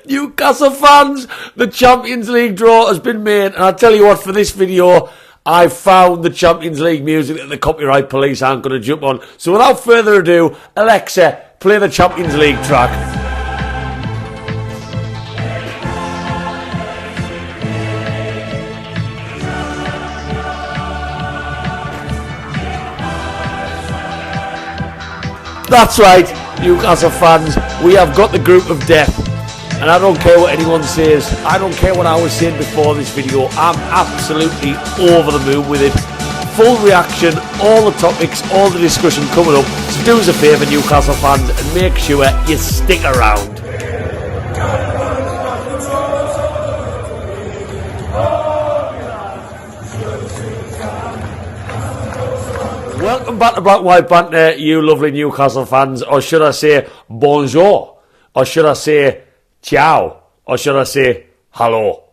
Newcastle fans, the Champions League draw has been made, and I'll tell you what, for this video, I found the Champions League music that the copyright police aren't going to jump on. So without further ado, Alexa, play the Champions League track. That's right, Newcastle fans, we have got the group of death. And I don't care what anyone says, I don't care what I was saying before this video, I'm absolutely over the moon with it. Full reaction, all the topics, all the discussion coming up. So do us a favour, Newcastle fans, and make sure you stick around. Welcome back to Black White Banter, you lovely Newcastle fans, or should I say bonjour, or should I say ciao, or should I say hello?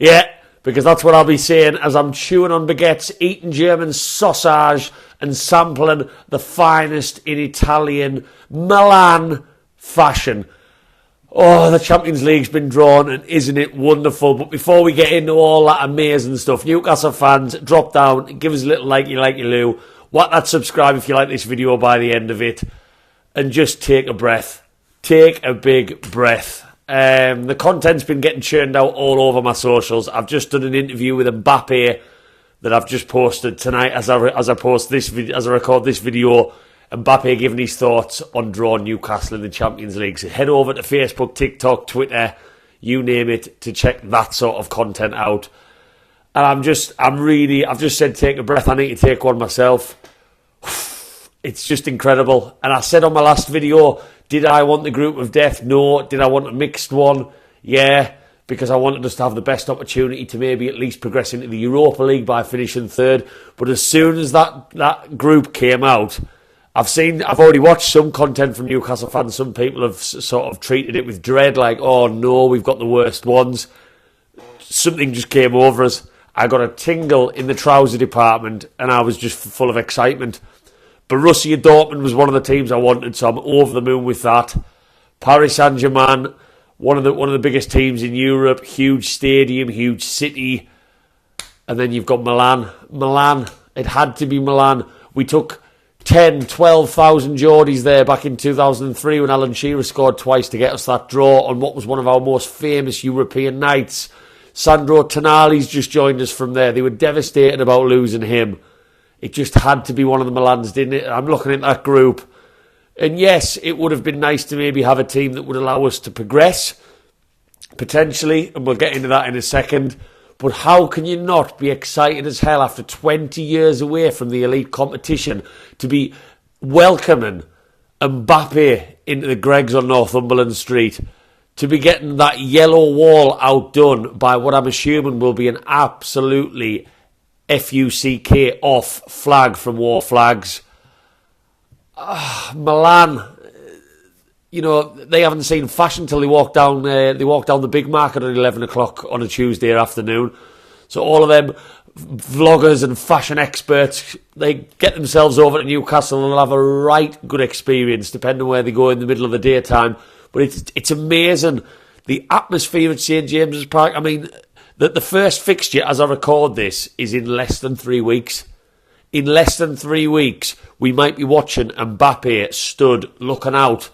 Yeah, because that's what I'll be saying as I'm chewing on baguettes, eating German sausage, and sampling the finest in Italian Milan fashion. Oh, the Champions League's been drawn, and isn't it wonderful? But before we get into all that amazing stuff, Newcastle fans, drop down, give us a little likey Lou, whack that subscribe if you like this video by the end of it, and just take a breath. Take a big breath. The content's been getting churned out all over my socials. I've just done an interview with Mbappe that I've just posted tonight as I record this video. Mbappe giving his thoughts on drawing Newcastle in the Champions League. So head over to Facebook, TikTok, Twitter, you name it, to check that sort of content out. And I've just said take a breath. I need to take one myself. It's just incredible. And I said on my last video, did I want the group of death? No. Did I want a mixed one? Yeah, because I wanted us to have the best opportunity to maybe at least progress into the Europa League by finishing third. But as soon as that group came out, I've already watched some content from Newcastle fans. Some people have sort of treated it with dread, like, oh no, we've got the worst ones. Something just came over us. I got a tingle in the trouser department, and I was just full of excitement. Borussia Dortmund was one of the teams I wanted, so I'm over the moon with that. Paris Saint-Germain, one of the biggest teams in Europe, huge stadium, huge city. And then you've got Milan. Milan, it had to be Milan. We took 10, 12,000 Geordies there back in 2003 when Alan Shearer scored twice to get us that draw on what was one of our most famous European nights. Sandro Tonali's just joined us from there. They were devastated about losing him. It just had to be one of the Milans, didn't it? I'm looking at that group. And yes, it would have been nice to maybe have a team that would allow us to progress, potentially, and we'll get into that in a second. But how can you not be excited as hell after 20 years away from the elite competition to be welcoming Mbappe into the Greggs on Northumberland Street, to be getting that yellow wall outdone by what I'm assuming will be an absolutely FUCK off flag from War Flags. Milan, you know, they haven't seen fashion till they walk down the big market at 11 o'clock on a Tuesday afternoon. So all of them vloggers and fashion experts, they get themselves over to Newcastle and they'll have a right good experience, depending on where they go in the middle of the daytime. But it's amazing, the atmosphere at St James's Park. I mean, the first fixture, as I record this, is in less than 3 weeks. In less than 3 weeks, we might be watching Mbappe stood looking out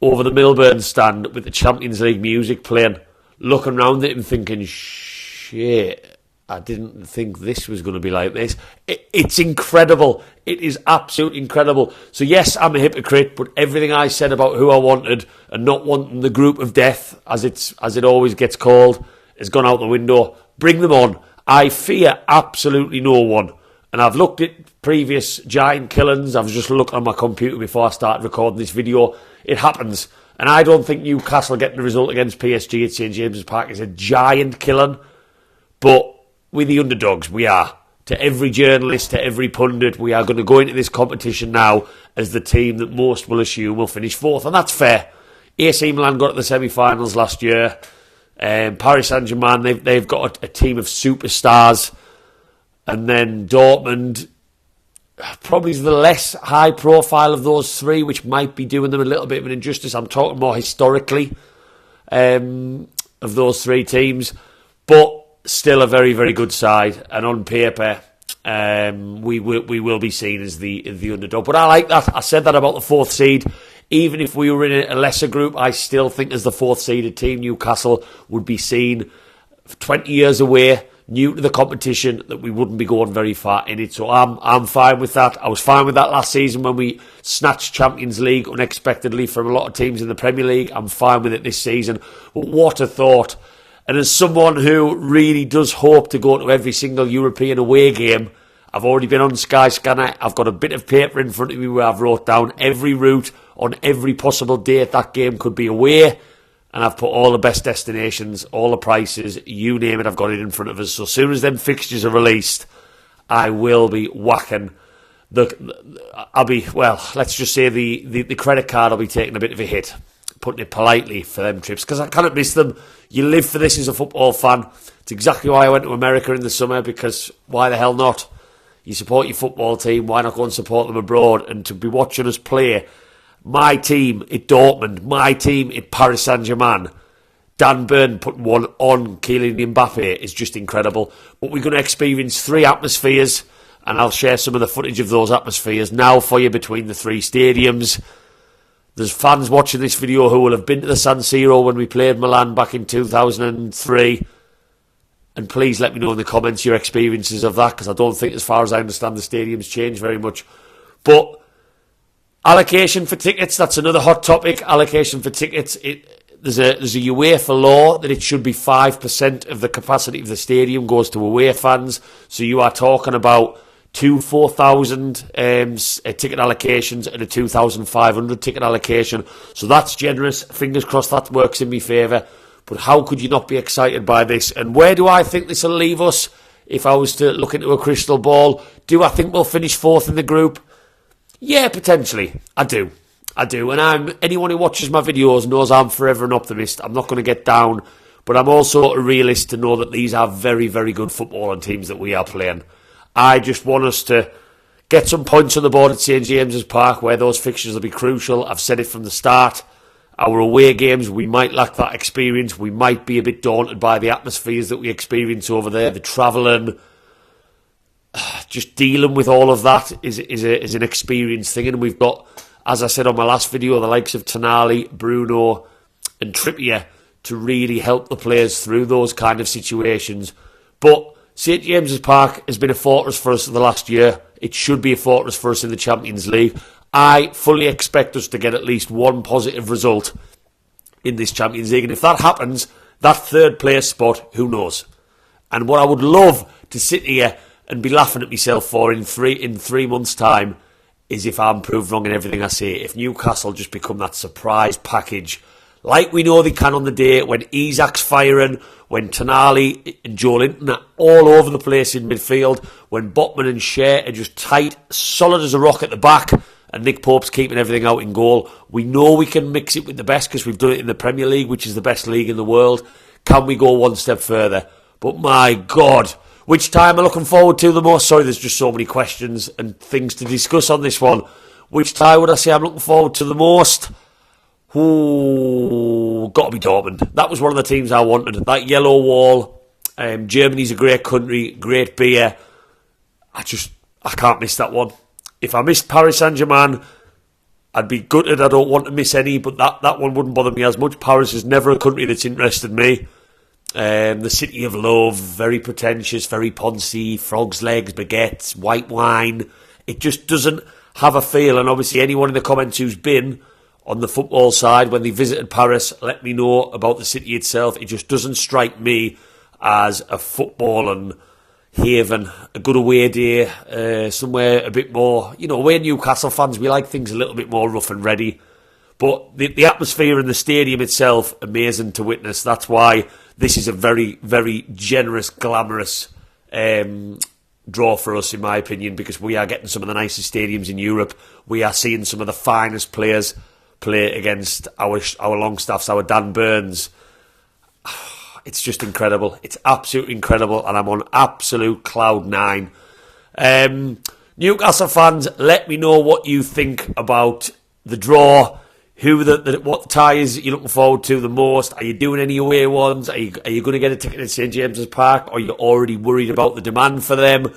over the Milburn stand with the Champions League music playing, looking around it and thinking, shit, I didn't think this was going to be like this. It's incredible. It is absolutely incredible. So yes, I'm a hypocrite, but everything I said about who I wanted and not wanting the group of death, as it always gets called, has gone out the window. Bring them on. I fear absolutely no one. And I've looked at previous giant killings. I've just looked on my computer before I started recording this video. It happens. And I don't think Newcastle getting the result against PSG at St James's Park is a giant killing. But we're the underdogs, we are. To every journalist, to every pundit, we are going to go into this competition now as the team that most will assume will finish fourth. And that's fair. AC Milan got to the semi-finals last year. Paris Saint-Germain, they've got a team of superstars. And then Dortmund, probably the less high profile of those three, which might be doing them a little bit of an injustice. I'm talking more historically of those three teams, but still a very, very good side. And on paper, we will be seen as the underdog. But I like that. I said that about the fourth seed. Even if we were in a lesser group, I still think as the fourth seeded team, Newcastle would be seen 20 years away, new to the competition, that we wouldn't be going very far in it. So I'm fine with that. I was fine with that last season when we snatched Champions League unexpectedly from a lot of teams in the Premier League. I'm fine with it this season. But what a thought. And as someone who really does hope to go to every single European away game, I've already been on Sky Scanner. I've got a bit of paper in front of me where I've wrote down every route on every possible date that game could be away. And I've put all the best destinations, all the prices, you name it, I've got it in front of us. So as soon as them fixtures are released, I will be whacking let's just say the credit card will be taking a bit of a hit, putting it politely, for them trips, because I cannot miss them. You live for this as a football fan. It's exactly why I went to America in the summer, because why the hell not? You support your football team, why not go and support them abroad? And to be watching us play, my team at Dortmund, my team at Paris Saint-Germain, Dan Burn putting one on Kylian Mbappe is just incredible. But we're going to experience three atmospheres, and I'll share some of the footage of those atmospheres now for you between the three stadiums. There's fans watching this video who will have been to the San Siro when we played Milan back in 2003. And please let me know in the comments your experiences of that, because I don't think, as far as I understand, the stadium's changed very much. But allocation for tickets, that's another hot topic. Allocation for tickets. There's a UEFA law that it should be 5% of the capacity of the stadium goes to away fans. So you are talking about two 4,000 ticket allocations and a 2,500 ticket allocation. So that's generous. Fingers crossed that works in my favour. But how could you not be excited by this? And where do I think this will leave us? If I was to look into a crystal ball, do I think we'll finish fourth in the group? Yeah, potentially. I do. And anyone who watches my videos knows I'm forever an optimist. I'm not going to get down. But I'm also a realist to know that these are very, very good footballing teams that we are playing. I just want us to get some points on the board at St James's Park, where those fixtures will be crucial. I've said it from the start. Our away games, we might lack that experience. We might be a bit daunted by the atmospheres that we experience over there. The travelling, just dealing with all of that is an experience thing. And we've got, as I said on my last video, the likes of Tonali, Bruno and Trippier to really help the players through those kind of situations. But St James's Park has been a fortress for us the last year. It should be a fortress for us in the Champions League. I fully expect us to get at least one positive result in this Champions League. And if that happens, that third place spot, who knows? And what I would love to sit here and be laughing at myself for in 3 months' time is if I'm proved wrong in everything I say. If Newcastle just become that surprise package, like we know they can on the day, when Isak's firing, when Tonali and Joe Linton are all over the place in midfield, when Botman and Shea are just tight, solid as a rock at the back, and Nick Pope's keeping everything out in goal. We know we can mix it with the best because we've done it in the Premier League, which is the best league in the world. Can we go one step further? But my God, which tie am I looking forward to the most? Sorry, there's just so many questions and things to discuss on this one. Which tie would I say I'm looking forward to the most? Ooh, got to be Dortmund. That was one of the teams I wanted. That yellow wall. Germany's a great country, great beer. I can't miss that one. If I missed Paris Saint-Germain, I'd be gutted. I don't want to miss any, but that one wouldn't bother me as much. Paris is never a country that's interested me. The city of love, very pretentious, very poncy, frog's legs, baguettes, white wine. It just doesn't have a feel. And obviously anyone in the comments who's been on the football side when they visited Paris, let me know about the city itself. It just doesn't strike me as a football and haven, a good away day, somewhere a bit more, we're Newcastle fans, we like things a little bit more rough and ready. But the atmosphere in the stadium itself, amazing to witness. That's why this is a very, very generous, glamorous draw for us, in my opinion, because we are getting some of the nicest stadiums in Europe. We are seeing some of the finest players play against our Longstaffs, our Dan Burns. It's just incredible. It's absolutely incredible, and I'm on absolute cloud nine. Newcastle fans, let me know what you think about the draw. What ties you're looking forward to the most? Are you doing any away ones? Are you going to get a ticket at St James's Park? Or are you already worried about the demand for them?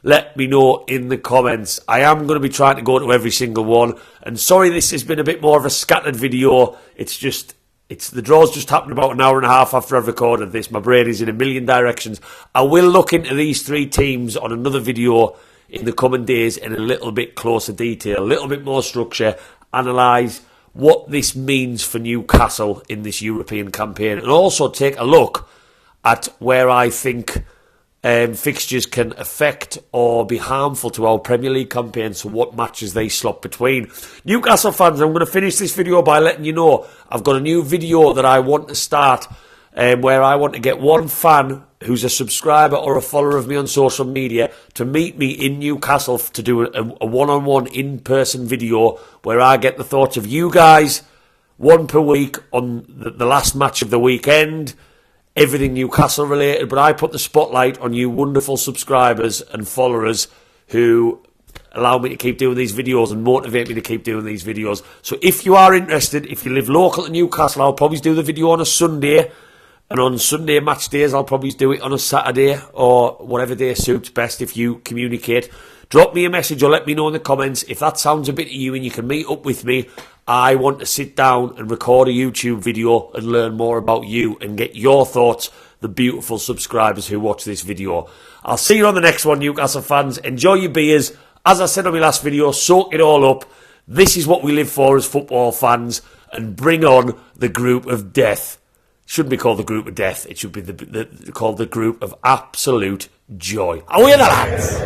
Let me know in the comments. I am going to be trying to go to every single one. And sorry this has been a bit more of a scattered video. The draw's just happened about an hour and a half after I've recorded this. My brain is in a million directions. I will look into these three teams on another video in the coming days in a little bit closer detail, a little bit more structure, analyse what this means for Newcastle in this European campaign, and also take a look at where I think fixtures can affect or be harmful to our Premier League campaign, so what matches they slot between. Newcastle fans, I'm going to finish this video by letting you know I've got a new video that I want to start where I want to get one fan who's a subscriber or a follower of me on social media to meet me in Newcastle to do a one-on-one in-person video where I get the thoughts of you guys, one per week on the last match of the weekend, everything Newcastle related, but I put the spotlight on you wonderful subscribers and followers who allow me to keep doing these videos and motivate me to keep doing these videos. So if you are interested, if you live local to Newcastle, I'll probably do the video on a Sunday. And on Sunday match days, I'll probably do it on a Saturday or whatever day suits best if you communicate. Drop me a message or let me know in the comments. If that sounds a bit to you and you can meet up with me, I want to sit down and record a YouTube video and learn more about you and get your thoughts, the beautiful subscribers who watch this video. I'll see you on the next one, Newcastle fans. Enjoy your beers. As I said on my last video, soak it all up. This is what we live for as football fans, and bring on the group of death. Shouldn't be called the group of death. It should be called the group of absolute joy. Away the lads!